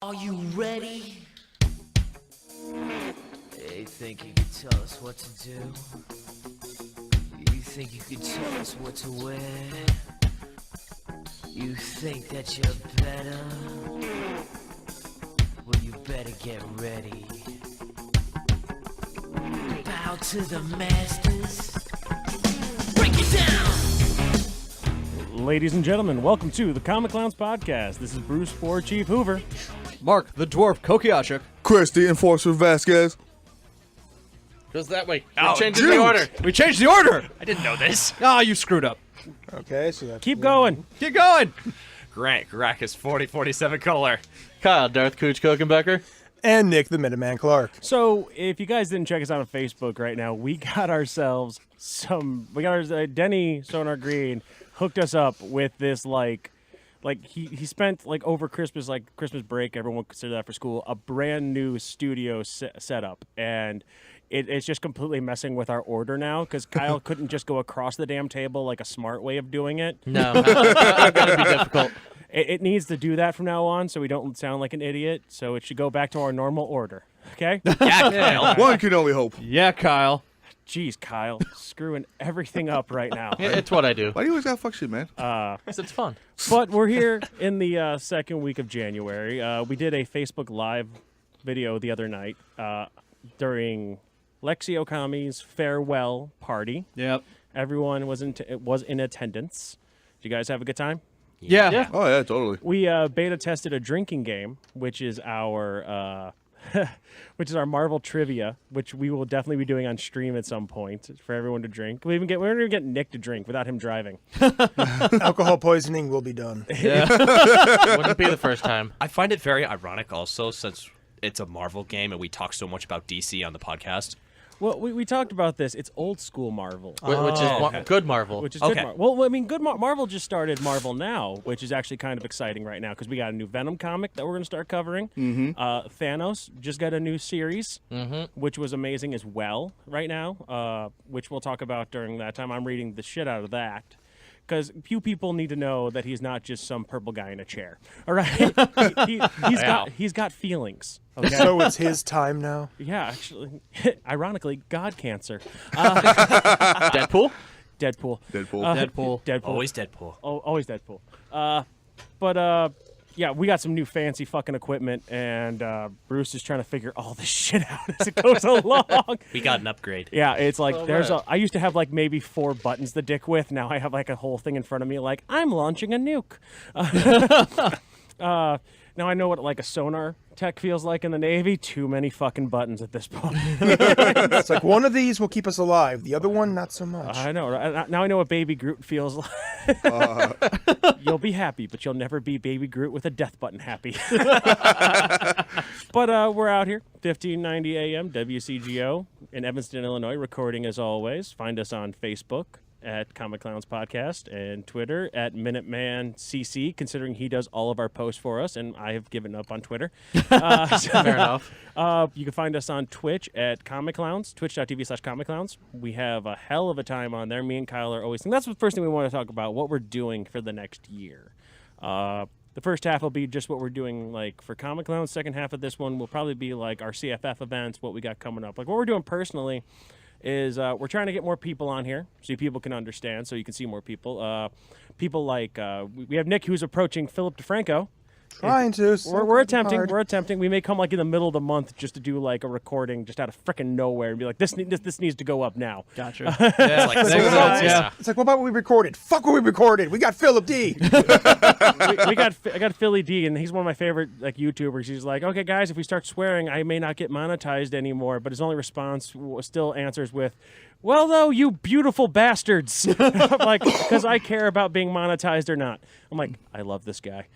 Are you ready? They think you can tell us what to do? You think you can tell us what to wear? You think that you're better? Well, you better get ready. Bow to the masters. Break it down! Ladies and gentlemen, welcome to the Comic Clowns Podcast. This is Bruce War Chief Hoover. Mark, the dwarf, Kokiashik. Chris, the Enforcer Vasquez. Goes that way. Oh, Changing the order. We changed the order. I didn't know this. Ah, you screwed up. Okay, so that's Keep going. Keep going. Grant, Gracchus 4047 Kohler. Kyle, Darth Cooch Kokenbecker. and Nick the Minuteman Clark. So, if you guys didn't check us out on Facebook right now, we got ourselves Denny Sonar Green hooked us up with this like he spent like over Christmas break, everyone would consider that for school, a brand new studio setup, and it's just completely messing with our order now because Kyle couldn't just go across the damn table like a smart way of doing it. No, I've got to be difficult. It needs to do that from now on so we don't sound like an idiot. So it should go back to our normal order. Okay? Yeah, Kyle. One can only hope. Yeah, Kyle. Jeez, Kyle, screwing everything up right now. It's what I do. Why do you always gotta fuck shit, man? It's fun. But we're here in the second week of January. We did a Facebook Live video the other night during Lexi Okami's farewell party. Yep. Everyone was in attendance. Did you guys have a good time? Yeah. Oh yeah, totally. We beta tested a drinking game, which is our Marvel trivia, which we will definitely be doing on stream at some point for everyone to drink. We're gonna even get Nick to drink without him driving. Alcohol poisoning will be done. Wouldn't be the first time. I find it very ironic also since it's a Marvel game and we talk so much about DC on the podcast. Well, we talked about this. It's old school Marvel. Which is good Marvel. Which is Okay. good. Well, I mean, Marvel just started Marvel Now, which is actually kind of exciting right now because we got a new Venom comic that we're going to start covering. Mm-hmm. Thanos just got a new series, which was amazing as well right now, which we'll talk about during that time. I'm reading the shit out of that because few people need to know that he's not just some purple guy in a chair. All right, he's got feelings. Okay. So it's his time now. Yeah, actually, ironically, God cancer. Deadpool? Deadpool. Deadpool. Always Deadpool. Oh, always Deadpool. Yeah, we got some new fancy fucking equipment, and Bruce is trying to figure all this shit out as it goes along. We got an upgrade. Yeah, it's like I used to have like maybe 4 buttons to dick with. Now I have like a whole thing in front of me like, I'm launching a nuke. Now I know what like a sonar tech feels like in the Navy. Too many fucking buttons at this point. It's like one of these will keep us alive. The other one, not so much. I know. Now I know what Baby Groot feels like. You'll be happy, but you'll never be Baby Groot with a death button happy. But we're out here, 1590 AM, WCGO in Evanston, Illinois, recording as always. Find us on Facebook at Comic Clowns Podcast and Twitter at Minuteman CC, considering he does all of our posts for us, and I have given up on Twitter. Fair enough. You can find us on Twitch at Comic Clowns, twitch.tv/Comic Clowns. We have a hell of a time on there. Me and Kyle are always, and that's the first thing we want to talk about, what we're doing for the next year. The first half will be just what we're doing like for Comic Clowns. Second half of this one will probably be like our CFF events, what we got coming up. Like what we're doing personally is we're trying to get more people on here so people can understand, so you can see more people. People like, we have Nick who's approaching Philip DeFranco. Trying to. We're attempting. We may come like in the middle of the month just to do like a recording just out of frickin' nowhere and be like, this needs to go up now. Gotcha. Yeah, like, Yeah. It's like, what about what we recorded? Fuck what we recorded. We got Philip D. I got Philly D, and he's one of my favorite like YouTubers. He's like, okay, guys, if we start swearing, I may not get monetized anymore. But his only response still answers with, well, though, you beautiful bastards. I'm like, because I care about being monetized or not. I'm like, I love this guy.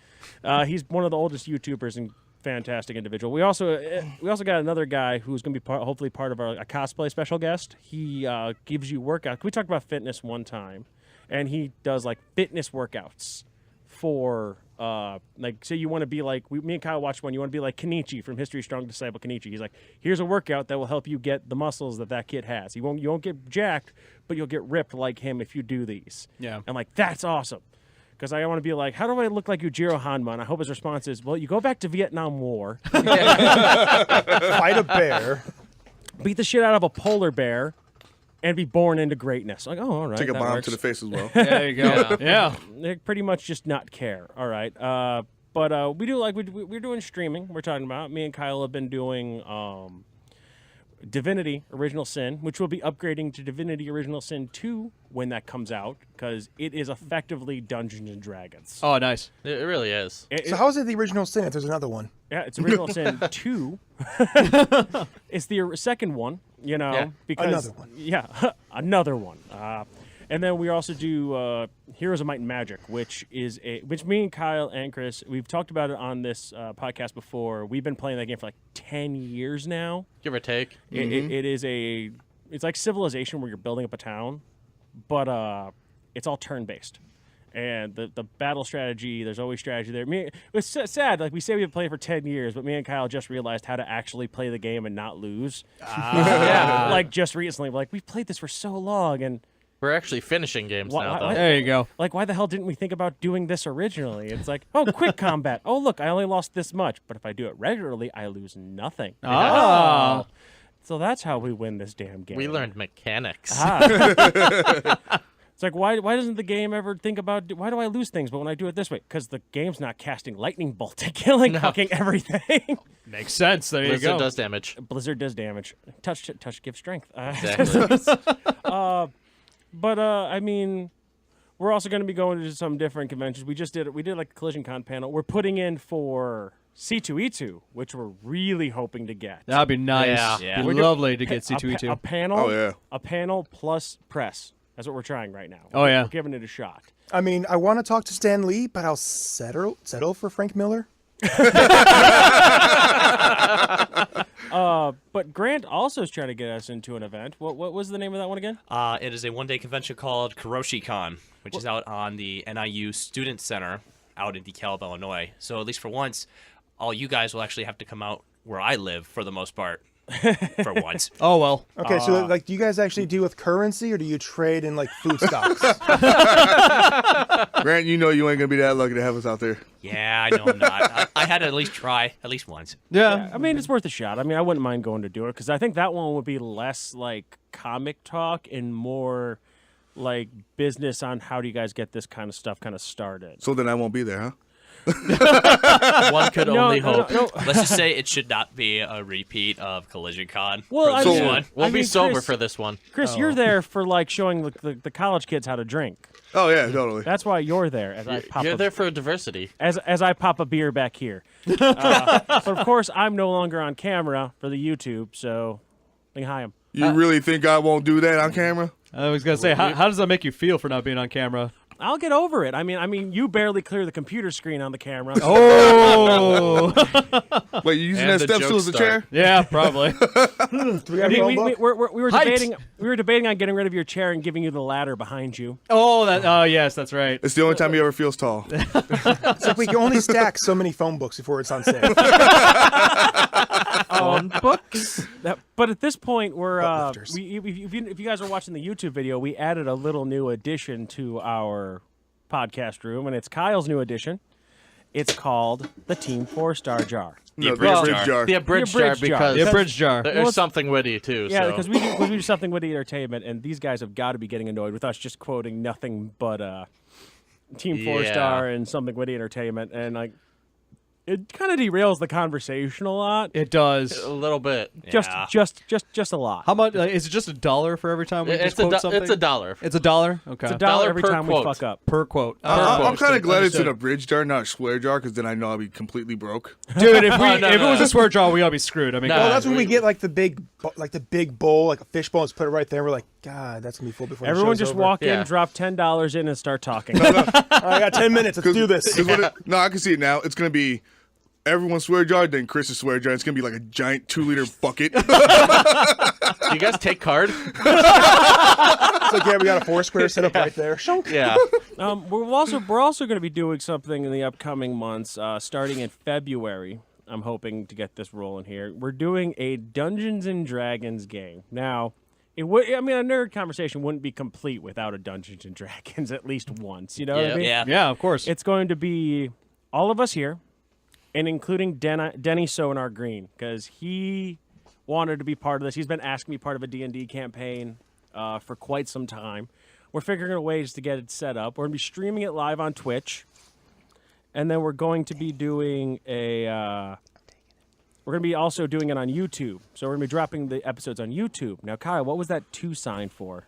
He's one of the oldest YouTubers and fantastic individual. We also got another guy who's going to be hopefully part of a cosplay special guest. He gives you workouts. We talked about fitness one time, and he does like fitness workouts for like, say you want to be like, me and Kyle watched one, you want to be like Kenichi from History Strong Disciple Kenichi. He's like, here's a workout that will help you get the muscles that kid has. You won't get jacked, but you'll get ripped like him if you do these. Yeah. I'm like, that's awesome. because I want to be like, how do I look like Yujiro Hanma? And I hope his response is, well, you go back to Vietnam War, Fight a bear. beat the shit out of a polar bear, and be born into greatness. Like, oh, all right. Take a that bomb works. to the face as well. There you go. Yeah. They pretty much just not care. All right. But we do like we're doing streaming. We're talking about me and Kyle have been doing Divinity Original Sin, which will be upgrading to Divinity Original Sin 2 when that comes out, because it is effectively Dungeons and Dragons. Oh, nice. It really is. So how is it the original sin if there's another one? Yeah, it's Original Sin 2. It's the second one, you know, Yeah. because Another one. Yeah, another one. And then we also do Heroes of Might and Magic, which me and Kyle and Chris, we've talked about it on this podcast before. We've been playing that game for like 10 years now. Give or take. It's like Civilization, where you're building up a town, but it's all turn-based. And the battle strategy, there's always strategy there. It's sad, like we say we've played for 10 years, but me and Kyle just realized how to actually play the game and not lose. Yeah, like just recently, like we've played this for so long, and We're actually finishing games now, though. There you go. like, why the hell didn't we think about doing this originally? It's like, oh, quick combat. Oh, look, I only lost this much, but if I do it regularly, I lose nothing. Oh. So that's how we win this damn game. We learned mechanics. It's like, why doesn't the game ever think about, why do I lose things, but when I do it this way? Because the game's not casting lightning bolt and killing fucking everything. Makes sense. There you Blizzard go. does damage. Blizzard does damage. Touch gives strength. Exactly. But I mean, we're also going to be going to some different conventions. We did like a Collision Con panel. We're putting in for C2E2, which we're really hoping to get. That'd be nice. Yeah. Be We're doing lovely to get A C2E2. panel. Oh, yeah. A panel plus press. That's what we're trying right now. Oh, yeah. We're giving it a shot. I mean, I want to talk to Stan Lee, but I'll settle for Frank Miller. But Grant also is trying to get us into an event. What was the name of that one again? It is a one-day convention called KiroshiCon, which is out on the NIU Student Center out in DeKalb, Illinois. So at least for once, all you guys will actually have to come out where I live for the most part. For once. Oh, well. Okay, so like, do you guys actually deal with currency, or do you trade in like food stocks? Grant, you know you ain't gonna be that lucky to have us out there. Yeah, I know I'm not. I had to at least try, at least once. Yeah. I mean, it's worth a shot. I mean, I wouldn't mind going to do it, because I think that one would be less like comic talk and more like business on how do you guys get this kind of stuff kind of started. So then I won't be there, huh? One could only no, hope. no. Let's just say it should not be a repeat of Collision Con. Well, for I this mean- one. We'll I be mean, sober Chris- for this one. Chris, you're there for like showing the college kids how to drink. Oh yeah, totally. That's why you're there. As I pop You're a, there for diversity. as I pop a beer back here. But of course, I'm no longer on camera for the YouTube, so hi him. You really think I won't do that on camera? I was going to say, how does that make you feel for not being on camera? I'll get over it. I mean, you barely clear the computer screen on the camera. Oh. Wait, you using And that the step stool as a joke chair? Yeah, probably. Do we have we, a we, phone we, book? we were Height. debating. We were debating on getting rid of your chair and giving you the ladder behind you. Oh, yes, that's right. It's the only time he ever feels tall. It's like we can only stack so many phone books before it's on sale. On books. But at this point, we're Buttlifters. if you guys are watching the YouTube video, we added a little new addition to our podcast room, and it's Kyle's new addition. It's called the Team 4-Star Jar. No, abridged the jar. jar. The abridged The jar abridged jar. because The abridged jar. there's Well, something witty too. Yeah, so. because we do something with the entertainment, and these guys have got to be getting annoyed with us just quoting nothing but Team 4-Star and something witty entertainment, and like it kind of derails the conversation a lot. It does. a little bit. Just a lot. How much? Is it just $1 for every time we just It's quote a something? it's $1. It's $1? Okay. It's $1 dollar every per time quote. we fuck up. per quote. I'm kind of glad it's an Understood. abridged jar, not a square jar, because then I know I'll be completely broke. Dude, if no, it no. was a swear jar, we all be screwed. I mean, No. Well, God. that's when we get like the big bowl, like a fish bowl, and put it right there. We're like, God, that's gonna be full before the Everyone show's just over. walk in, Yeah. drop $10 in, and start talking. I got 10 minutes. Let's do this. No, I can see it now. It's gonna be everyone's swear jar, then Chris's swear jar. It's gonna be like a giant 2-liter bucket. Do you guys take card? It's like, yeah, we got a Foursquare set up right there. Shunk. Yeah. We're also going to be doing something in the upcoming months, starting in February. I'm hoping to get this rolling here. We're doing a Dungeons and Dragons game. Now, it would. I mean, a nerd conversation wouldn't be complete without a Dungeons and Dragons at least once. You know what I Yeah. mean? Yeah. Yeah, of course. It's going to be all of us here, and including Denny Sonar Green, because he wanted to be part of this. He's been asking me part of a D&D campaign for quite some time. We're figuring out ways to get it set up. We're going to be streaming it live on Twitch, and then we're going to be doing we're going to be also doing it on YouTube. So we're going to be dropping the episodes on YouTube. Now, Kyle, what was that 2 sign for?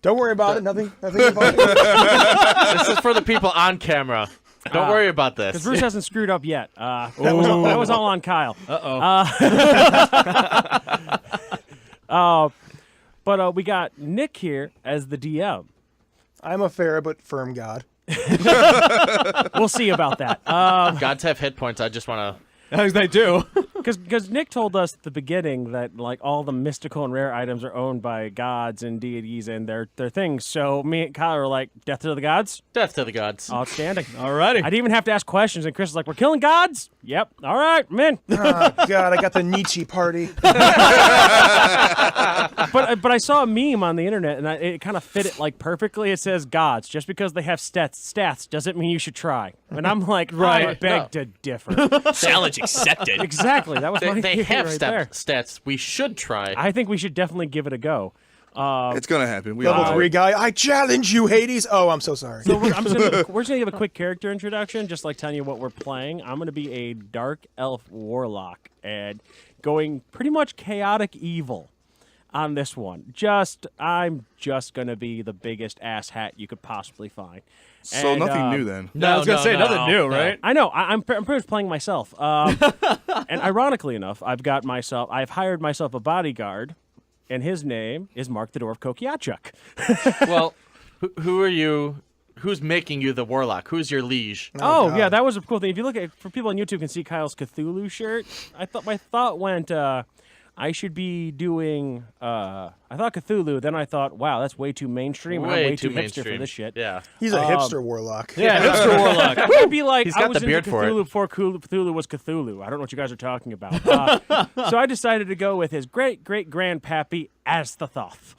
Don't worry about it. Nothing about it. This is for the people on camera. Don't worry about this. Because Bruce hasn't screwed up yet. That was all on Kyle. But we got Nick here as the DM. I'm a fair but firm god. We'll see about that. Gods have hit points. I just want They do. Because Nick told us at the beginning that like all the mystical and rare items are owned by gods and deities and their things. So me and Kyle are like, death to the gods? to death to the gods. Outstanding. Alrighty. I didn't even have to ask questions, and Chris is like, we're killing gods? Yep. All right, I'm in. Oh, God, I got the Nietzsche party. But I saw a meme on the internet, and it kind of fit it like perfectly. It says, gods, just because they have stats doesn't mean you should try. And I'm like, I beg to differ. Challenge accepted. Exactly. That was my They theory have right there. stats. We should try. I think we should definitely give it a go. It's gonna happen. We Level all know 3 it. guy. I challenge you, Hades. Oh, I'm so sorry. So we're just gonna give a quick character introduction, just like telling you what we're playing. I'm gonna be a dark elf warlock and going pretty much chaotic evil on this one. I'm just gonna be the biggest ass hat you could possibly find. So And, nothing new then. No, I was going to say nothing new, no. right? I know. I'm pretty much playing myself. And ironically enough, I've hired myself a bodyguard, and his name is Mark the Dwarf Kokiachuk. Well, who are you? Who's making you the warlock? Who's your liege? Oh, God. yeah, that was a cool thing. If you look at, for people on YouTube can see Kyle's Cthulhu shirt. My thought went, I should be doing. I thought Cthulhu. Then I thought, wow, that's way too mainstream. I'm way too hipster mainstream for this shit. Yeah. He's a hipster warlock. Yeah, hipster warlock. I'd be like, He's I got was the beard into for it. Cthulhu before Cthulhu was Cthulhu. I don't know what you guys are talking about. So I decided to go with his great-great-grandpappy Azthoth.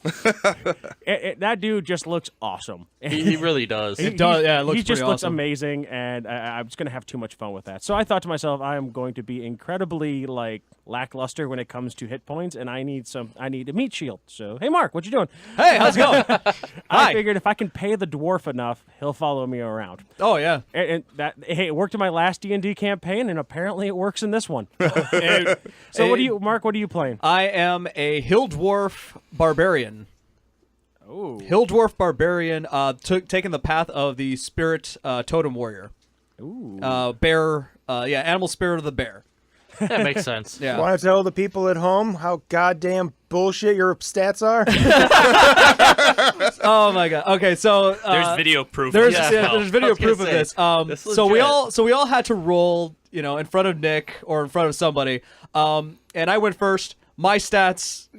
That dude just looks awesome. He really does. It does, yeah, it looks He just pretty looks awesome. amazing, and I was going to have too much fun with that. So I thought to myself, I am going to be incredibly lackluster when it comes to hit points, and I need a meat shield. So hey, Mark, what you doing? Hey, how's it going? I Hi. figured if I can pay the dwarf enough, he'll follow me around. Oh, yeah. And it worked in my last D&D campaign, and apparently it works in this one. And- So and Mark? What are you playing? I am a Hill Dwarf Barbarian. Oh, Hill Dwarf Barbarian, taking the path of the Spirit Totem Warrior. ooh. Bear, animal spirit of the bear. That makes sense. Yeah. Want to tell the people at home how goddamn bullshit your stats are? Oh my god. Okay, so There's video proof. There's of Yeah. this. there's video I was gonna proof of say, this. this So we legit. all had to roll, in front of Nick or in front of somebody. And I went first. My stats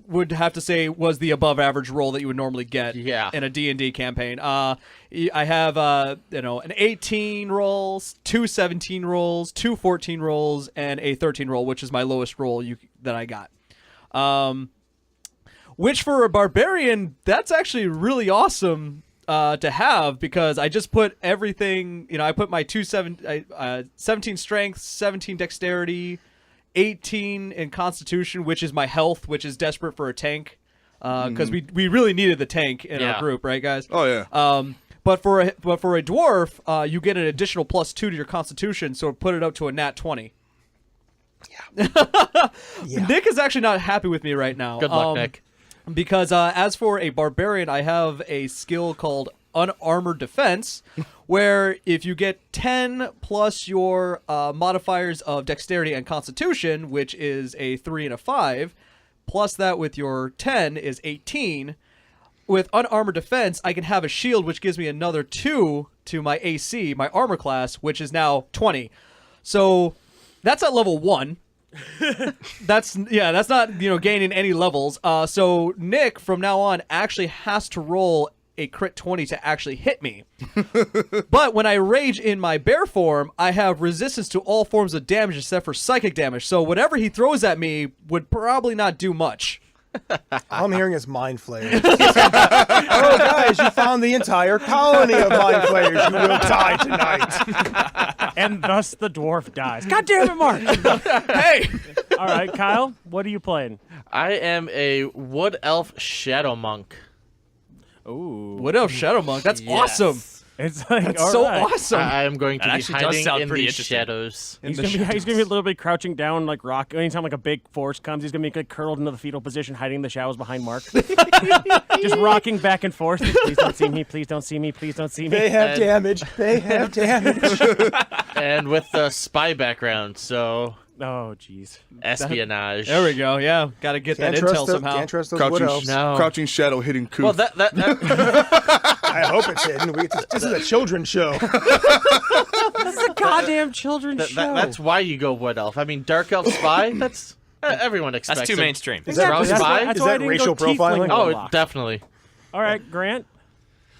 would have to say was the above average roll that you would normally get Yeah. in a D&D campaign. I have an 18 rolls, 2 17 rolls, 2 14 rolls, and a 13 roll, which is my lowest roll that I got. Which for a barbarian, that's actually really awesome to have, because I just put everything, I put my 17 strength, 17 dexterity, 18 in constitution, which is my health, which is desperate for a tank, because we really needed the tank in Yeah. our group, right, guys? Oh yeah. But for a dwarf, you get an additional +2 to your constitution, so put it up to a nat 20. Yeah. Nick is actually not happy with me right now. Good luck, Nick. Because as for a barbarian, I have a skill called Unarmored Defense, where if you get 10 plus your modifiers of Dexterity and Constitution, which is a 3 and a 5, plus that with your 10 is 18. With Unarmored Defense, I can have a shield, which gives me another 2 to my AC, my armor class, which is now 20. So that's at level 1. That's not gaining any levels. So Nick from now on actually has to roll a crit 20 to actually hit me. But when I rage in my bear form, I have resistance to all forms of damage except for psychic damage. So whatever he throws at me would probably not do much. All I'm hearing is mind flayers. Oh, guys, you found the entire colony of mind flayers. You will die tonight. And thus the dwarf dies. God damn it, Mark! Hey, All right, Kyle, what are you playing? I am a wood elf shadow monk. Ooh, What else, Shadow Monk? That's awesome. it's like That's all so right. awesome. I am going to That be actually does hiding sound in pretty the interesting. shadows. He's gonna be a little bit crouching down like rock. Anytime like a big force comes, he's gonna be like curled into the fetal position, hiding in the shadows behind Mark, just rocking back and forth. Please don't see me. Please don't see me. Please don't see They me. have damage. They have damage. And with the spy background, so Oh, jeez. espionage. There we go. Yeah, got to get that intel somehow. Can't trust those wood Crouching, elves. No. crouching shadow, hidden coup. Well, that I hope it's hidden. This is a children's show. This is a goddamn children's show. that's why you go wood elf. I mean, dark elf spy. That's everyone expects. That's too it. mainstream. Exactly. That's why- spy? that's Is why I that didn't racial go tiefling profiling? Oh, warlock. definitely. All right, Grant.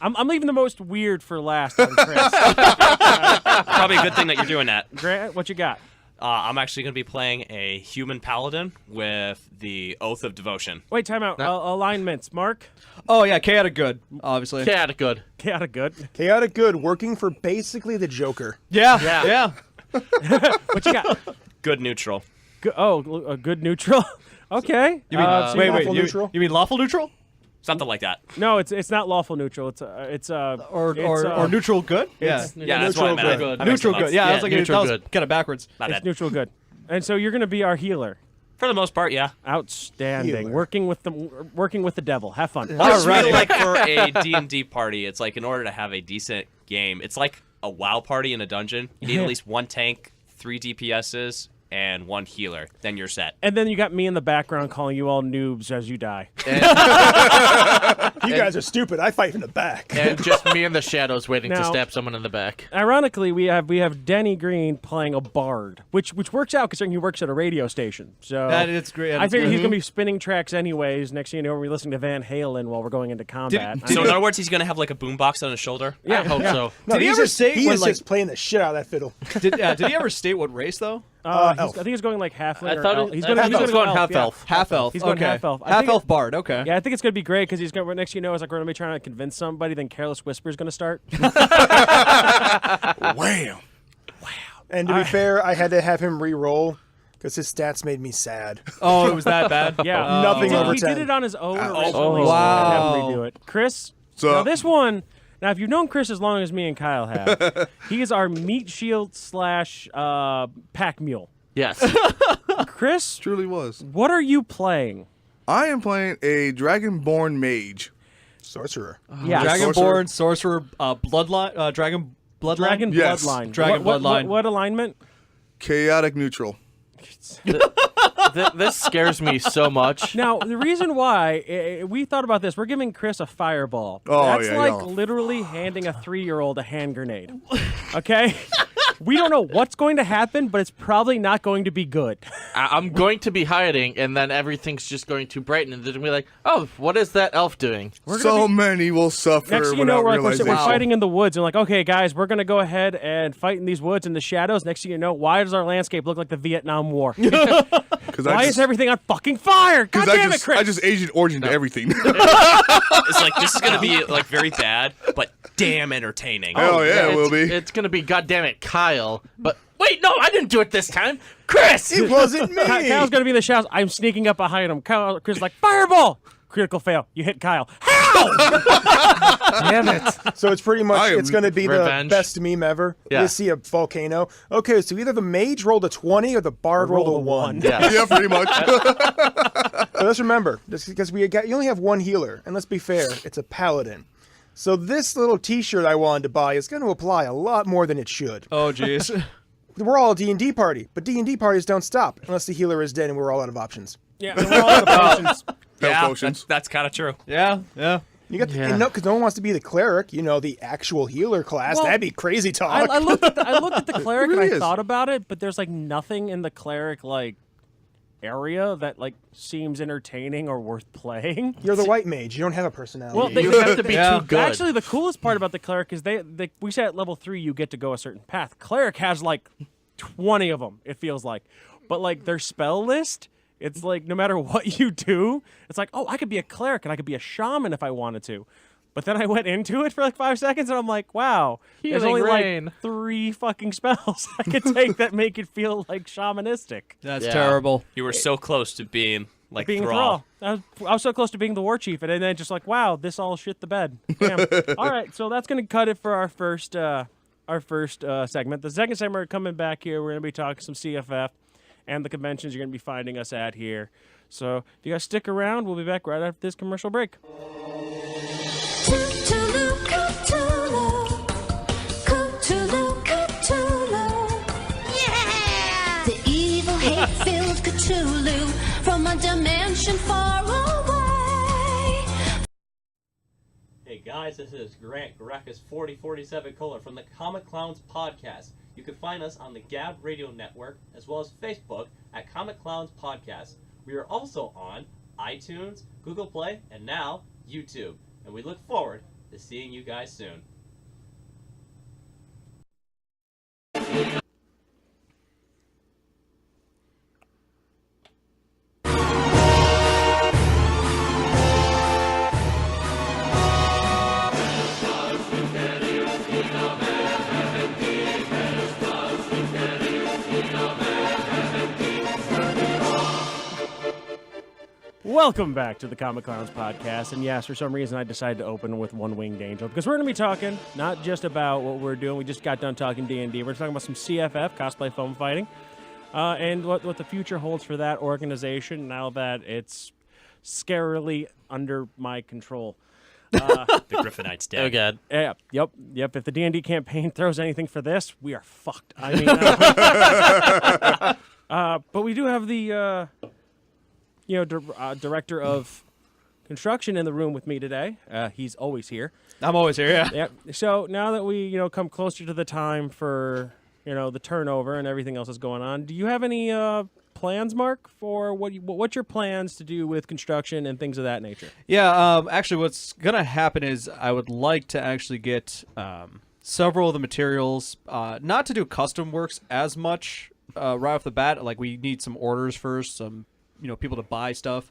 I'm leaving the most weird for last on Chris. Probably a good thing that you're doing that. Grant, what you got? I'm actually going to be playing a human paladin with the Oath of Devotion. Wait, time out. Alignments. Mark? Oh yeah, chaotic good, obviously. Chaotic good. Chaotic good. Chaotic good, working for basically the Joker. Yeah, Yeah. yeah. What you got? Good neutral. A good neutral. Okay. You mean wait, lawful you, neutral? you mean lawful neutral Something like that. No, it's not lawful neutral. or neutral good? Yeah, Yeah, that's what I meant. good. I mixed neutral them up. good. Yeah, I Yeah, was like neutral that was good. kind of backwards. My It's bad. neutral good. And so you're going to be our healer. For the most part, yeah. Outstanding. Healer. Working with the devil. Have fun. It's really like for a D&D party, it's like in order to have a decent game, it's like a WoW party in a dungeon. You need at least one tank, 3 DPSs, and 1 healer. Then you're set. And then you got me in the background calling you all noobs as you die. You guys are stupid. I fight from the back. And just me in the shadows waiting to Now- stab someone in the back. Ironically, we have Denny Green playing a bard, which works out considering he works at a radio station. So That is great. I figure he's gonna be spinning tracks anyways. Next thing you know, we're listening to Van Halen while we're going into combat. So in other words, he's going to have like a boombox on his shoulder? yeah, I hope so. No, Did he he's ever just, say he when, is like- just playing the shit out of that fiddle? Did he ever state what race though? I elf. think he's going like halfling. I or thought elf. it- He's I gonna, thought he's he was gonna go going half yeah. elf. Half elf. He's going okay. half elf. I Half think- elf bard. Okay. Yeah, I think it's gonna be great because he's gonna next thing you know, it's like we're gonna be trying to convince somebody. Then Careless Whisper is gonna start. Wham! And to be fair, I had to have him re-roll because his stats made me sad. Oh, it was that bad. Yeah, Nothing he did, over he did 10. it on his own originally. Oh, so I had to wow. redo it. Chris, So- now this one. Now, if you've known Chris as long as me and Kyle have, he is our meat shield / pack mule. Yes. Chris, Truly was. what are you playing? I am playing a Dragonborn mage. Sorcerer. Yeah, Dragonborn, sorcerer, bloodline, dragon bloodline. Dragon Yes. Bloodline. Dragon what, Bloodline. What alignment? Chaotic neutral. This scares me so much. Now, the reason why we thought about this, we're giving Chris a fireball. Oh, That's yeah, like yeah. literally handing a 3-year-old a hand grenade. Okay? We don't know what's going to happen, but it's probably not going to be good. I'm going to be hiding, and then everything's just going to brighten, and they're going to be like, oh, what is that elf doing? So many will suffer Next thing you know, without we're realization. fighting in the woods. And like, okay, guys, we're going to go ahead and fight in these woods in the shadows. Next thing you know, why does our landscape look like the Vietnam War? Why is everything on fucking fire? God damn it, Chris! I just Agent Origin to everything. It's like, this is going to be like very bad, but damn entertaining. Oh, yeah, it will be. It's going to be, goddammit, Kyle. But wait, no, I didn't do it this time. Chris! It wasn't me. Kyle's going to be in the shadows. I'm sneaking up behind him. Chris is like, fireball! Critical fail. You hit Kyle. How? Damn it. So it's pretty much, I am it's going to be revenge. the best meme ever. Yeah. You see a volcano. Okay, so either the mage rolled a 20 or the bard rolled a 1. Yeah. Yeah, pretty much. So let's remember, this because you only have one healer, and let's be fair, it's a paladin. So this little T-shirt I wanted to buy is going to apply a lot more than it should. Oh, jeez. We're all a D&D party, but D&D parties don't stop unless the healer is dead and we're all out of options. Yeah, we're all out of potions. Yeah, potions. that's kind of true. yeah, yeah. You got because no one wants to be the cleric, the actual healer class. Well, That'd be crazy talk. I looked at the cleric really and I is. thought about it, but there's like nothing in the cleric area that like seems entertaining or worth playing. You're the white mage. You don't have a personality. Well, You have to be Yeah. too good. Actually, the coolest part about the cleric is we say at level 3 you get to go a certain path. Cleric has like 20 of them. It feels like, but like their spell list It's like no matter what you do, it's like, oh, I could be a cleric and I could be a shaman if I wanted to. But then I went into it for like 5 seconds and I'm like, wow, there's Healing only rain. like 3 fucking spells I could take that make it feel like shamanistic. That's Yeah. terrible. You were so close to being like Being Thrall. Thrall. I was so close to being the war chief, and then just like, wow, this all shit the bed. Damn. All right, so that's gonna cut it for our first segment. The second segment, we're coming back here. We're gonna be talking some CFF and the conventions you're gonna be finding us at here. So if you guys stick around, we'll be back right after this commercial break. Cthulhu, Cthulhu, Cthulhu, Cthulhu. Yeah! The evil, hate-filled Cthulhu from a dimension far away. Hey guys, this is Grant Garacus 4047 Kohler from the Comic Clowns Podcast. You can find us on the Gab Radio Network as well as Facebook at Comic Clowns Podcast. We are also on iTunes, Google Play, and now YouTube. And we look forward to seeing you guys soon. Welcome back to the Comic Clowns Podcast. And yes, for some reason I decided to open with One Winged Angel because we're going to be talking not just about what we're doing. We just got done talking D&D. We're talking about some CFF, cosplay foam fighting, and what the future holds for that organization now that it's scarily under my control. The Griffinites Oh, dead. God. Yeah, yep. If the D&D campaign throws anything for this, we are fucked. I mean, but we do have the director of construction in the room with me today. He's always here. I'm always here. Yeah. Yep. So now that we come closer to the time for the turnover and everything else that's going on, do you have any plans, Mark, for what's your plans to do with construction and things of that nature? Yeah, actually, what's going to happen is I would like to actually get several of the materials, not to do custom works as much right off the bat. Like, we need some orders first, some people to buy stuff.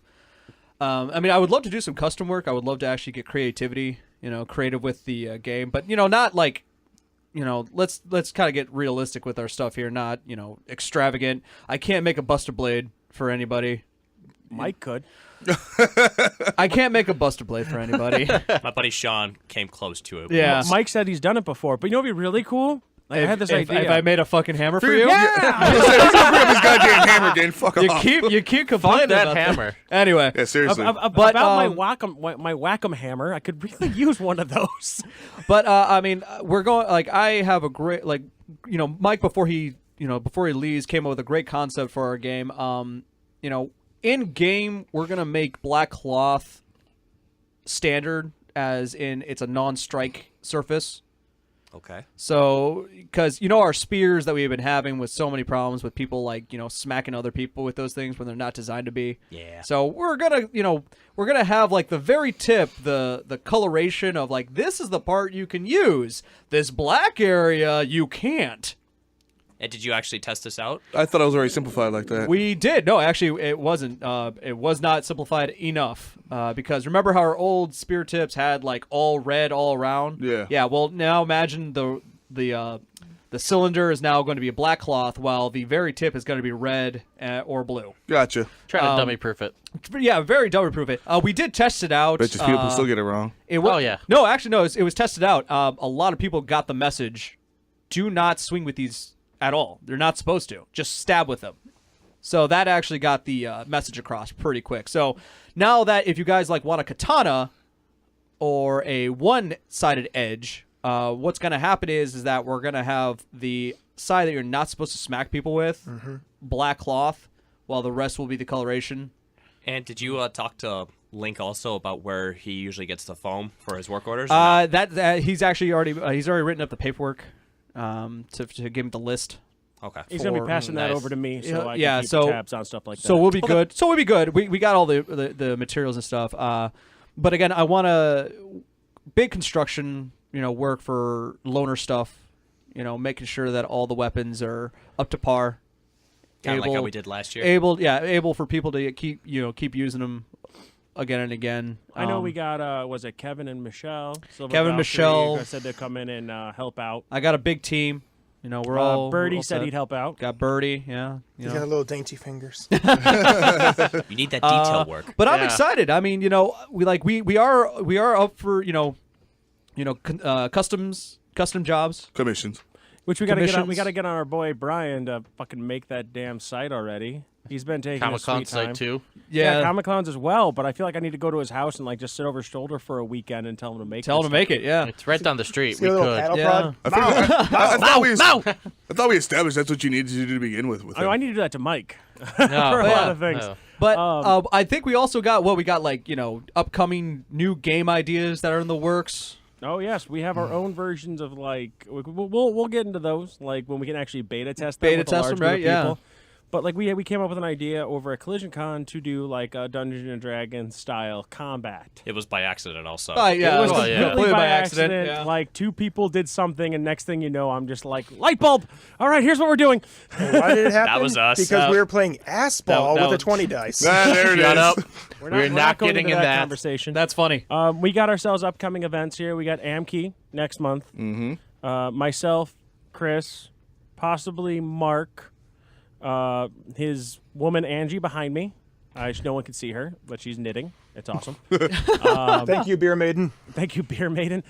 I mean, I would love to do some custom work. I would love to actually get creative with the game. But, not like, let's kind of get realistic with our stuff here, not, extravagant. I can't make a Buster Blade for anybody. Mike could. I can't make a Buster Blade for anybody. My buddy Sean came close to it. Yeah. Mike said he's done it before, but what'd be really cool? Like, I had this idea. If I made a fucking hammer for you? He's gonna bring up his goddamn hammer again. Fuck You off. keep complaining that about hammer. Anyway, Yeah, seriously. But, my Wacom hammer, I could really use one of those. but I mean, we're going like I have a great Mike before he leaves came up with a great concept for our game. In game we're gonna make black cloth standard, as in it's a non-strike surface. Okay. So, because our spears that we've been having with so many problems with people smacking other people with those things when they're not designed to be. Yeah. So we're gonna have like the very tip, the coloration of like this is the part you can use. This black area you can't. And did you actually test this out? I thought I was already simplified like that. We did. No, actually, it wasn't. It was not simplified enough. Because remember how our old spear tips had like all red all around? Yeah. Yeah. Well, now imagine the cylinder is now going to be a black cloth, while the very tip is going to be red or blue. Gotcha. Trying to dummy proof it. Yeah, very dummy proof it. We did test it out. Bet you people still get it wrong. Oh, yeah. No, actually, no. It was tested out. A lot of people got the message: do not swing with these at all. They're not supposed to. Just stab with them. So that actually got the message across pretty quick. So now that if you guys want a katana or a one-sided edge, what's going to happen is that we're going to have the side that you're not supposed to smack people with, black cloth, while the rest will be the coloration. And did you talk to Link also about where he usually gets the foam for his work orders? or not? That he's actually already written up the paperwork to give him the list. Okay. He's gonna be For- passing that nice. over to me, so I Yeah, can keep so- tabs on stuff like that. So we'll be good. So we'll be good. We got all the materials and stuff. But again, I want a big construction, work for loner stuff. Making sure that all the weapons are up to par. Kind of like how we did last year. able for people to keep using them again and again. I know we got was it Kevin and Michelle? Silver Kevin, Valkyrie, Michelle. who said to come in and help out. I got a big team. We're all. Birdie we're all said set. he'd help out. Got Birdie, yeah. He's got little dainty fingers. You need that detail work. But I'm Yeah. excited. I mean, we are up for custom jobs. Commissions. Which we gotta get on. We Commissions. gotta get on our boy Brian to fucking make that damn site already. He's been taking his Comic-Con sweet time. site too. Yeah, Yeah, Comic Cons as well. But I feel like I need to go to his house and like just sit over his shoulder for a weekend and tell him to make. tell this him to make it. Yeah. It's right down the street. See We a little could. paddle Yeah. prod? I thought we established that's what you needed to do to begin with. Oh, I need to do that to Mike No, for a lot yeah. of things. no. But I think we also got upcoming new game ideas that are in the works. Oh yes, we have our own versions of like we'll get into those like when we can actually beta test them. Beta with a test large them, group right? of Yeah. people. But like we came up with an idea over at Collision Con to do like a Dungeons and Dragons style combat. It was by accident also. Yeah, It was well, yeah. completely Completely by by accident. accident, yeah. Like two people did something, and next thing you know, I'm just like light bulb. All right, here's what we're doing. Why did it happen? was us. Because we were playing ass ball that with a was- 20 dice. There it Shut is. up. We're not going getting into in that that. conversation. That's funny. We got ourselves upcoming events here. We got Amkey next month. Mm-hmm. Myself, Chris, possibly Mark, his woman Angie behind me. No one can see her, but she's knitting. It's awesome. Thank you, Beer Maiden. Thank you, Beer Maiden.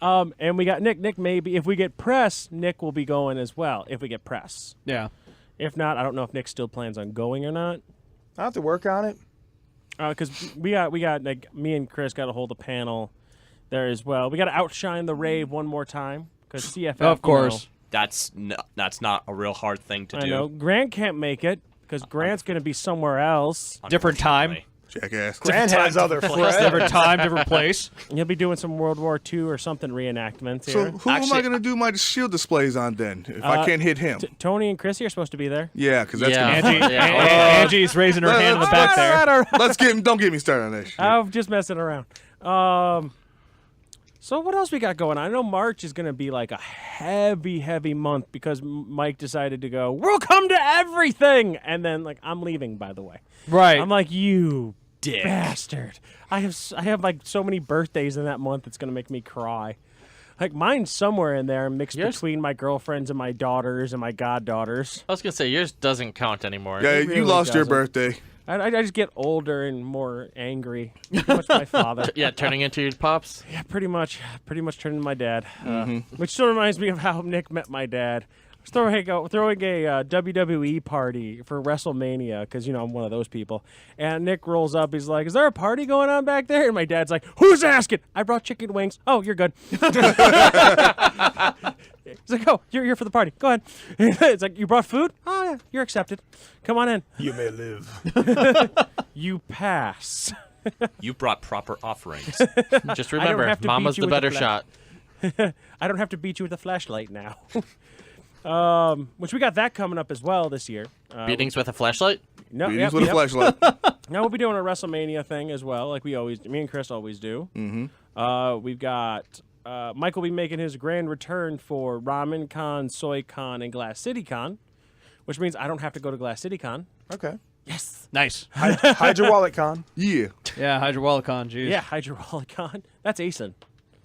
And we got Nick. Nick, maybe if we get press, Nick will be going as well. If we get press. Yeah. If not, I don't know if Nick still plans on going or not. I'll have to work on it. Because we got like me and Chris got to hold a panel there as well. We got to outshine the rave one more time because CFF. Of course. That's not a real hard thing to I do. know Grant can't make it because Grant's going to be somewhere else. Different time. Unfortunately. Jackass. Grant has other friends. Different time, different place. He'll be doing some World War II or something reenactments So here. who am I Actually, going to do my shield displays on then if I can't hit him? Tony and Chrissy are supposed to be there. Yeah, because that's Yeah. gonna be Angie, Angie's raising her hand in the back there. Let's don't get me started on that shit. I'm just messing around. So what else we got going on? I know March is going to be like a heavy month because Mike decided to go, we'll come to everything. And then like, I'm leaving, by the way. Right. I'm like, you Dick. bastard. I have like so many birthdays in that month. It's going to make me cry. Like mine's somewhere in there mixed Yours- between my girlfriends and my daughters and my goddaughters. I was gonna say yours doesn't count anymore. Yeah, really you lost your doesn't. birthday. I just get older and more angry. Pretty much my father. Yeah, turning into your pops. Yeah, pretty much turning to my dad. Which still reminds me of how Nick met my dad. I was throwing a WWE party for WrestleMania because I'm one of those people. And Nick rolls up. He's like, "Is there a party going on back there?" And my dad's like, "Who's asking?" "I brought chicken wings." "Oh, you're good." He's like, "Oh, you're here for the party. Go ahead." It's like, "You brought food?" "Oh yeah, you're accepted. Come on in." You may live. You pass. You brought proper offerings. Just remember, have to Mama's beat you the with better the shot. I don't have to beat you with a flashlight now. Which we got that coming up as well this year. Beatings with a flashlight. No, Beatings with a flashlight. Now we'll be doing a WrestleMania thing as well, like me and Chris always do. Mm-hmm. We've got Mike will be making his grand return for Ramen Con, Soy Con, and Glass City Con, which means I don't have to go to Glass City Con. Okay. Yes. Nice. Hide your wallet, Con. Yeah. Yeah, Hydrowalicon, geez. Yeah, Hydraulic Con. That's Asen.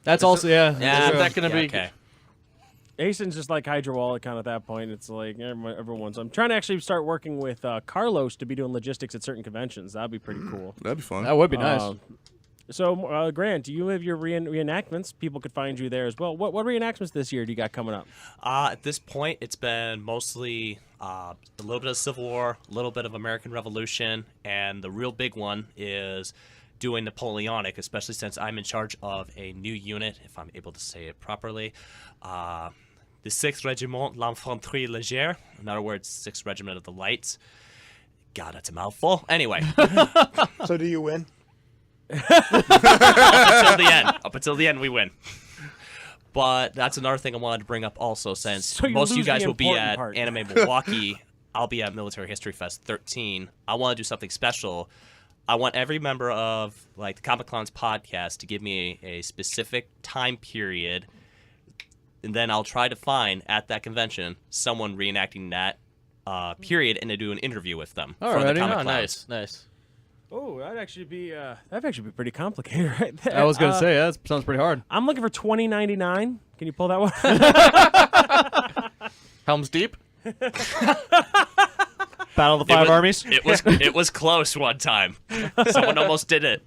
That's also, yeah. Yeah, true. is that gonna be? Okay. Asen's just like Hydraulic Con at that point. It's like everyone's. I'm trying to actually start working with Carlos to be doing logistics at certain conventions. That'd be pretty cool. That'd be fun. That would be nice. So, Grant, do you have your reenactments? People could find you there as well. What reenactments this year do you got coming up? At this point, it's been mostly a little bit of Civil War, a little bit of American Revolution, and the real big one is doing Napoleonic, especially since I'm in charge of a new unit, if I'm able to say it properly. The 6th Regiment l'Infanterie Légère, in other words, 6th Regiment of the Lights. God, that's a mouthful. Anyway, So do you win? up until the end, we win. But that's another thing I wanted to bring up also, since So you most of you lose the guys will be important at part. Anime Milwaukee. I'll be at Military History Fest 13. I want to do something special. I want every member of like the Comic Cons podcast to give me a specific time period, and then I'll try to find at that convention someone reenacting that period and to do an interview with them for Alrighty. the Comic Oh, Clowns. nice. Oh, that'd actually be pretty complicated right there. I was gonna say that sounds pretty hard. I'm looking for $20.99. Can you pull that one? Helm's Deep. Battle of the Five Armies. It was close one time. Someone almost did it.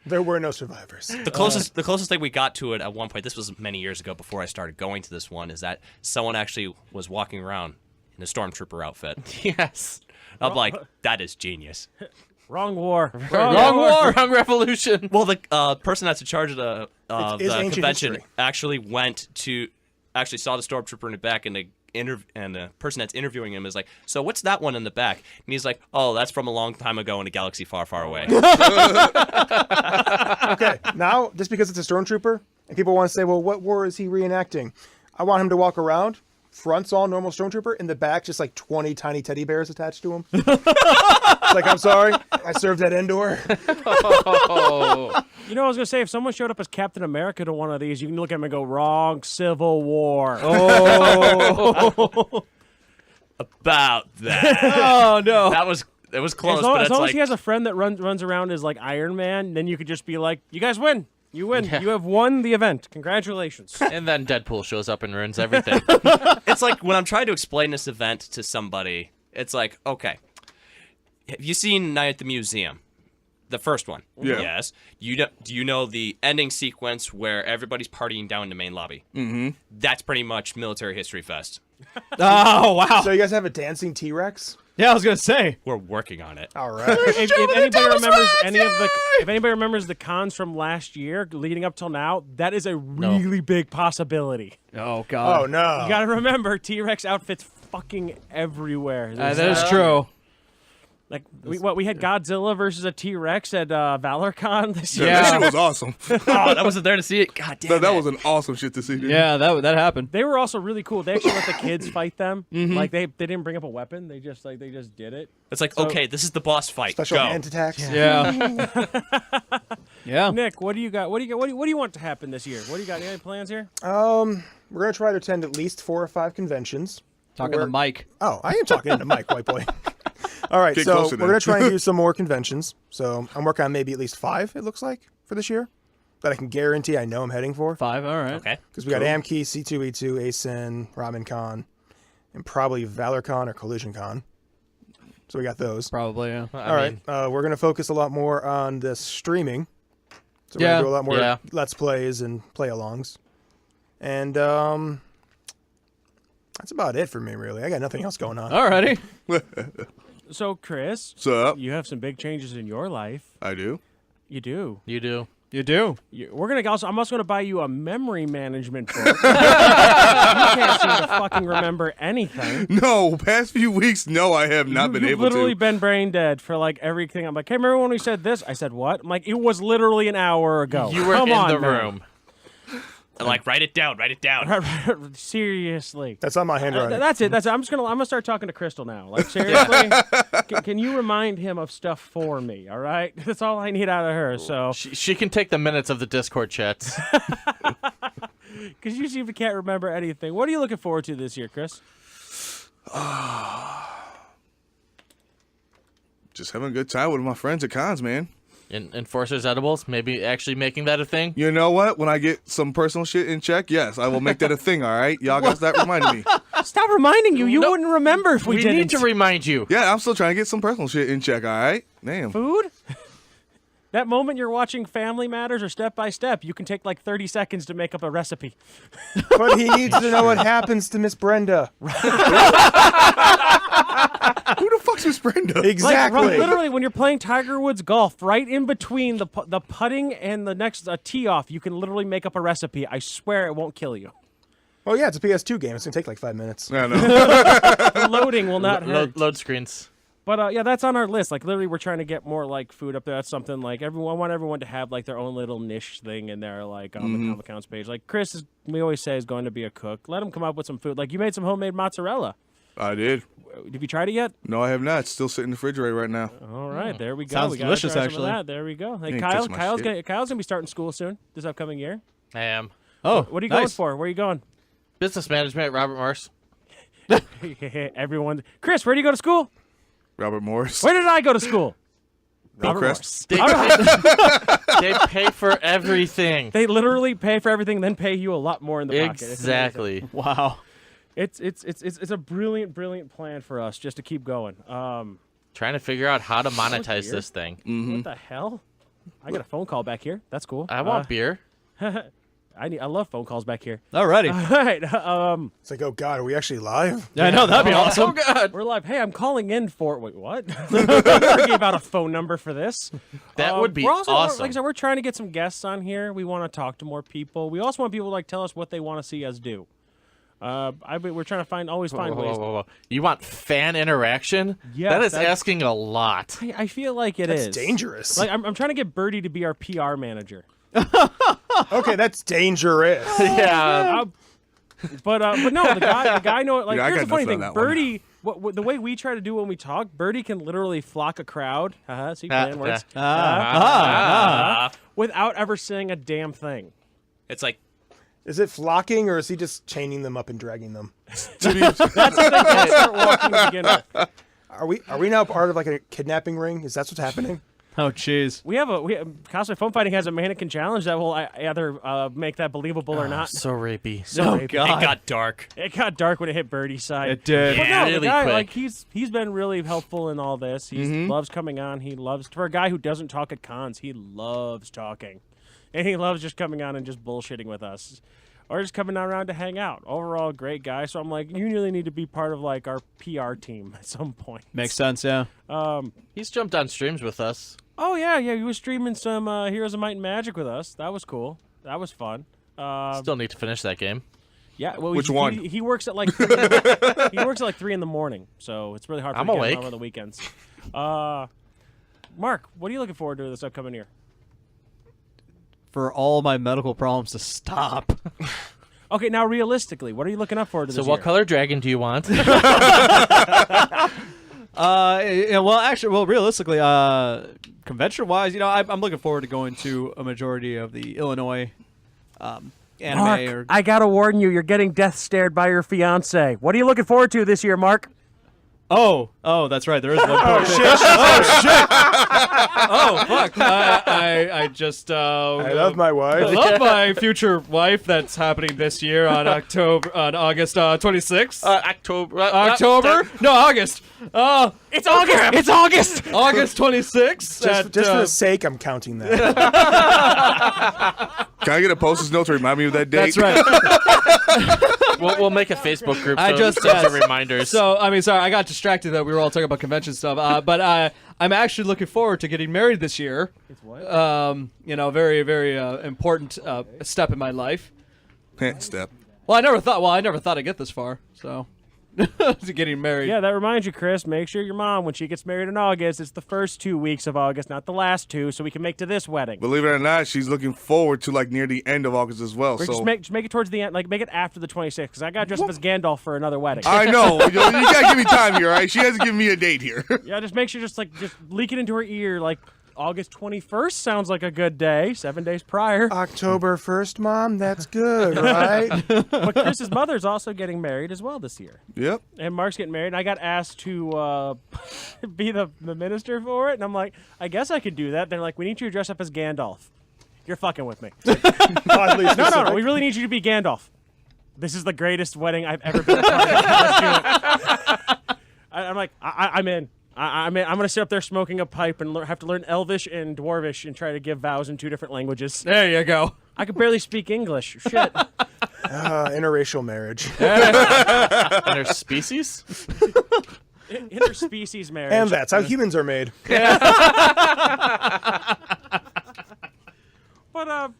There were no survivors. The closest thing we got to it at one point, this was many years ago before I started going to this one, is that someone actually was walking around in a stormtrooper outfit. Yes. I'm like, that is genius. Wrong war. Wrong war. Wrong revolution. Well, the person that's in charge of the It is ancient convention history. actually saw the stormtrooper in the back, and the person that's interviewing him is like, "So what's that one in the back?" And he's like, "Oh, that's from a long time ago in a galaxy far, far away." Okay, now just because it's a stormtrooper and people want to say, well, what war is he reenacting? I want him to walk around, front's all normal stormtrooper, in the back just like 20 tiny teddy bears attached to him. It's like, I'm sorry, I served at Endor. Oh. You know, I was gonna say, if someone showed up as Captain America to one of these, you can look at him and go, "Wrong Civil War." About that. Oh no. It was close, As long, but as, it's long like as he has a friend that runs around as like Iron Man, then you could just be like, "You guys win. You win. Yeah. You have won the event. Congratulations." And then Deadpool shows up and ruins everything. it's like when I'm trying to explain this event to somebody, it's like, okay, have you seen Night at the Museum? The first one. Yeah. Yes. Do you know the ending sequence where everybody's partying down in the main lobby? Mm-hmm. That's pretty much Military History Fest. Oh wow. So you guys have a dancing T-Rex? Yeah, I was gonna say. We're working on it. All right. if anybody remembers if anybody remembers the cons from last year leading up till now, that is a really big possibility. Oh god. Oh, no. You got to remember, T-Rex outfits fucking everywhere. That is true. Like we had Godzilla versus a T-Rex at ValorCon this year. That shit was awesome. Oh, I wasn't there to see it. God damn that it. was an awesome shit to see. Dude. Yeah, that happened. They were also really cool. They actually let the kids fight them. Like they didn't bring up a weepon. They just did it. It's like, okay, this is the boss fight. Special Go. hand attacks? Yeah. Yeah. Nick, what do you got? What do you want to happen this year? What do you got? Any plans here? We're going to try to attend at least 4 or 5 conventions. Talking to Mike. Oh, I am talking into Mike, white boy. All right, Get so closer we're then. going to try and do some more conventions. So I'm working on maybe at least 5, it looks like, for this year, that I can guarantee I know I'm heading for. 5. All right. Okay. Because we got AMKey, C2E2, ASIN, RamenCon, and probably ValorCon or CollisionCon. So we got those. Probably. Yeah. All right, we're going to focus a lot more on the streaming. So we're going to do a lot more Yeah. Let's Plays and play-alongs. And that's about it for me, really. I got nothing else going on. Alrighty. So, Chris, What's up? you have some big changes in your life. I do. You do. You do. You do. I'm also gonna buy you a memory management book. You can't seem to fucking remember anything. No, past few weeks, no, I have not been You've able literally to. been brain dead for like everything. I'm like, hey, remember when we said this? I said what? I'm like, it was literally an hour ago. You were Come in on, the man. room. I'm like, write it down. Seriously. That's on my handwriting. That's it. I'm gonna start talking to Crystal now. Like seriously, can you remind him of stuff for me? All right, that's all I need out of her. So, She can take the minutes of the Discord chats. because you seem to can't remember anything. What are you looking forward to this year, Chris? Just having a good time with my friends at cons, man. Enforcers Edibles, maybe actually making that a thing. You know what? When I get some personal shit in check, yes, I will make that a thing, all right? Y'all got that reminding me. Stop reminding you. You No, wouldn't remember if we didn't. need to remind you. Yeah, I'm still trying to get some personal shit in check, all right? Damn. Food? That moment you're watching Family Matters or Step by Step, you can take like 30 seconds to make up a recipe. But he needs to know what happens to Miss Brenda. Who the fuck's Miss Brenda? Exactly. Like, literally, when you're playing Tiger Woods golf, right in between the putting and the next tee off, you can literally make up a recipe. I swear it won't kill you. Oh, yeah, it's a PS2 game. It's going to take like 5 minutes. I know. The loading will not hurt. Load screens. But yeah, that's on our list. Like literally, we're trying to get more like food up there. That's something like I want everyone to have like their own little niche thing in there, like on the Comic Accounts page. Like Chris, we always say, is going to be a cook. Let him come up with some food. Like you made some homemade mozzarella. I did. Have you tried it yet? No, I have not. It's still sitting in the refrigerator right now. All right, there we go. Sounds we gotta delicious, try some of actually. that. There we go. Hey, ain't Kyle. touching my Kyle's shit. gonna be starting school soon. This upcoming year. I am. Oh, What are you nice. going for? Where are you going? Business management, Robert Morris. Everyone. Chris, where do you go to school? Robert Morris. Where did I go to school? Hillcrest. They pay for everything. They literally pay for everything, then pay you a lot more in the pocket. It's amazing. Exactly. Wow. It's a brilliant plan for us just to keep going. Trying to figure out how to monetize weird. this thing. What the hell? I got a phone call back here. That's cool. I want beer. I love phone calls back here. Alrighty. All right. It's like, oh God, are we actually live? Yeah, I know that'd be awesome. Oh God. We're live. Hey, I'm calling in for wait. What? I never gave out a phone number for this. That would be we're also, awesome. Like I said, we're trying to get some guests on here. We want to talk to more people. We also want people to like tell us what they want to see us do. We're trying to always find ways. Whoa. You want fan interaction? Yes, that is that's- asking a lot. I feel like it is That's dangerous. Like I'm trying to get Birdie to be our PR manager. Okay, that's dangerous. Yeah. But no, the guy know like Yeah, I here's got the funny nothing thing. on that one. Birdie, what the way we try to do when we talk, Birdie can literally flock a crowd. See, playing words. Without ever saying a damn thing. It's like Is it flocking or is he just chaining them up and dragging them? That's what they can't start walking to begin with. Are we now part of like a kidnapping ring? Is that what's happening? Oh, jeez. We have Cosplay Phone Fighting has a mannequin challenge that will either make that believable or not. So rapey. So Oh, God. it got dark. It got dark when it hit Birdie's side. It did. But no, the Really guy, quick. like he's been really helpful in all this. He loves coming on. He loves for a guy who doesn't talk at cons. He loves talking, and he loves just coming on and just bullshitting with us, or just coming around to hang out. Overall, great guy. So I'm like, you really need to be part of like our PR team at some point. Makes sense, yeah. He's jumped on streams with us. Oh yeah. He was streaming some Heroes of Might and Magic with us. That was cool. That was fun. Still need to finish that game. Yeah, well, Which he, one? He works at like 3 in the morning, so it's really hard for I'm him to get awake. home on the weekends. Mark, what are you looking forward to this upcoming year? For all my medical problems to stop. Okay, now realistically, what are you looking up forward to So this what year? color dragon do you want? Realistically, convention-wise, I'm looking forward to going to a majority of the Illinois anime. Mark, I gotta warn you, you're getting death stared by your fiance. What are you looking forward to this year, Mark? Oh, that's right. There is one. Oh shit! Oh fuck! I just I love my wife. I love my future wife. That's happening this year on August 26th. October? No, August. It's August! It's August! August 26th. Just for the sake, I'm counting that. Can I get a post-it note to remind me of that date? That's right. we'll make a Facebook group. I So just send yes. some reminders. So sorry, I got distracted that we were all talking about convention stuff. But I'm actually looking forward to getting married this year. It's what? Very very important step in my life. Step. Well, I never thought I'd get this far. So to getting married. Yeah, that reminds you, Chris, make sure your mom, when she gets married in August, it's the first 2 weeks of August, not the last 2, so we can make to this wedding. Believe it or not, she's looking forward to like near the end of August as well. Or So just make it towards the end, like make it after the 26th, because I got dressed up as Gandalf for another wedding. I know. you gotta give me time here, all right? She hasn't given me a date here. Yeah, just make sure just leak it into her ear, like August 21st sounds like a good day, 7 days prior. October 1st, Mom? That's good, right? But Chris's mother's also getting married as well this year. Yep. And Mark's getting married, and I got asked to be the minister for it, and I'm like, I guess I could do that. They're like, we need you to dress up as Gandalf. You're fucking with me. Oddly No, specific. we really need you to be Gandalf. This is the greatest wedding I've ever been a part of. Let's do it. I'm like, I'm in. I'm going to sit up there smoking a pipe and have to learn Elvish and Dwarvish and try to give vows in 2 different languages. There you go. I could barely speak English. Shit. Interracial marriage. Interspecies? Interspecies marriage. And that's how humans are made. But,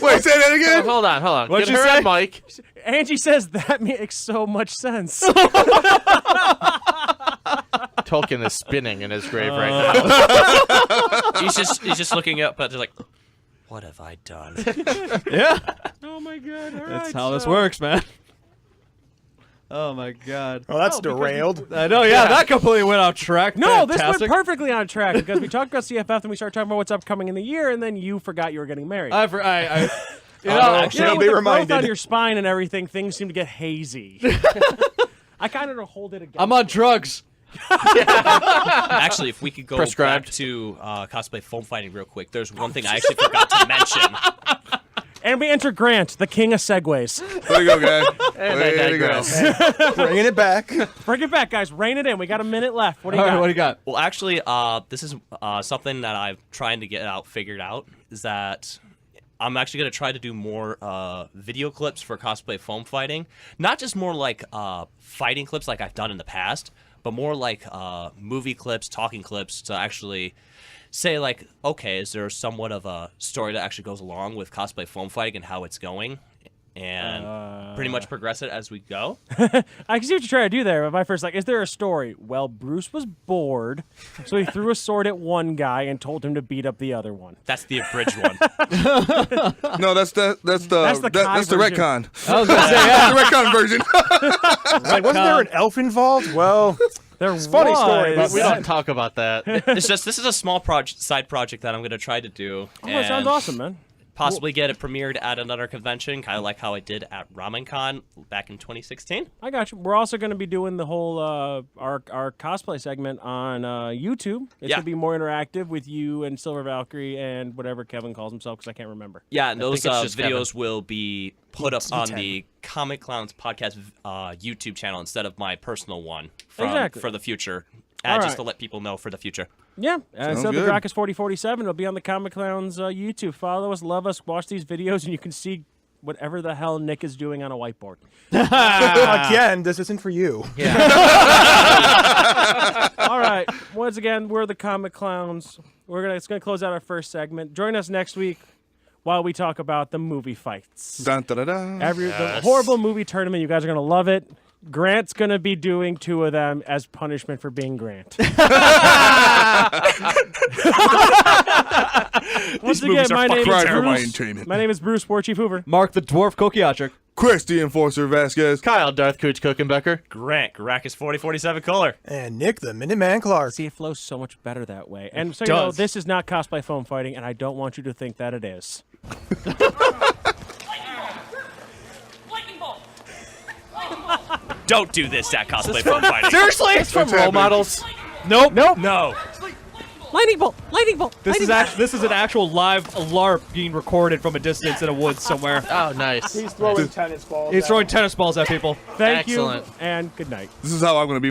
Wait, say that again? Hold on. What'd Get you her say? on mic. Angie says that makes so much sense. Tolkien is spinning in his grave right now. He's just looking up, but like, what have I done? Yeah. Oh my god! All That's right, how this so- works, man. Oh my god. Well, that's Oh, because derailed. I know, yeah, that completely went off track. No, this went Fantastic. perfectly on track because we talked about CFF and we started talking about what's upcoming in the year, and then you forgot you were getting married. I actually, You know, be with the growth reminded. on your spine and everything, things seem to get hazy. I kind of hold it again. I'm on drugs. actually, if we could go Prescribed. back to cosplay foam fighting real quick, there's one thing I actually forgot to mention. And we enter Grant, the king of segways. Way to go, guy. And I Way to go. digress. Bringing it back. Bring it back, guys. Rein it in. We got a minute left. What do you All got? right, what do you got? Well, actually, this is something that I'm trying to get figured out, is that I'm actually going to try to do more video clips for cosplay foam fighting. Not just more like fighting clips like I've done in the past, but more like movie clips, talking clips to actually say, like, okay, is there somewhat of a story that actually goes along with cosplay foam fighting and how it's going? And pretty much progress it as we go. I can see what you're trying to do there. But my first, like, is there a story? Well, Bruce was bored, so he threw a sword at one guy and told him to beat up the other one. That's the abridged one. No, that's the Kai version. retcon. I was gonna say, yeah. That's the retcon version. Like, wasn't there an elf involved? Well, There It's a funny story, but We don't talk about that. It's just, this is a small side project that I'm going to try to do. Oh, that sounds and awesome, man. Possibly get it premiered at another convention, kind of like how I did at RamenCon back in 2016. I got you. We're also going to be doing the whole our cosplay segment on YouTube. It's Yeah. going to be more interactive with you and Silver Valkyrie and whatever Kevin calls himself, because I can't remember. Yeah, and those think it's just videos will be put up on D10. the Comic Clowns podcast YouTube channel instead of my personal one Exactly. for the future. All Just right. to let people know for the future. Yeah, so the good. Gracchus 4047 will be on the Comic Clowns YouTube. Follow us, love us, watch these videos, and you can see whatever the hell Nick is doing on a whiteboard. again, this isn't for you. All right, once again, we're the Comic Clowns. It's gonna close out our first segment. Join us next week while we talk about the movie fights. Dun, da, da, da. The horrible movie tournament. You guys are gonna love it. Grant's gonna be doing 2 of them as punishment for being Grant. Once again, movies are my name fucking is Cry for my Bruce. entertainment. My name is Bruce War Chief Hoover. Mark the Dwarf Kokiatric. Chris the Enforcer Vasquez. Kyle Darth Cooch Cookenbecker. Grant, Gracchus 4047 Color. And Nick, the Minuteman Clark. See, it flows so much better that way. And so you know, this is not cosplay foam fighting, and I don't want you to think that it is. Don't do this at Cosplay Foam Fighting. Seriously? It's from role models. Nope. No. Lightning bolt! Lightning bolt! This is an actual live LARP being recorded from a distance in a woods somewhere. Oh, nice. He's throwing tennis balls. He's at throwing him. tennis balls at people. Thank Excellent. you, and good night. This is how I'm going to be.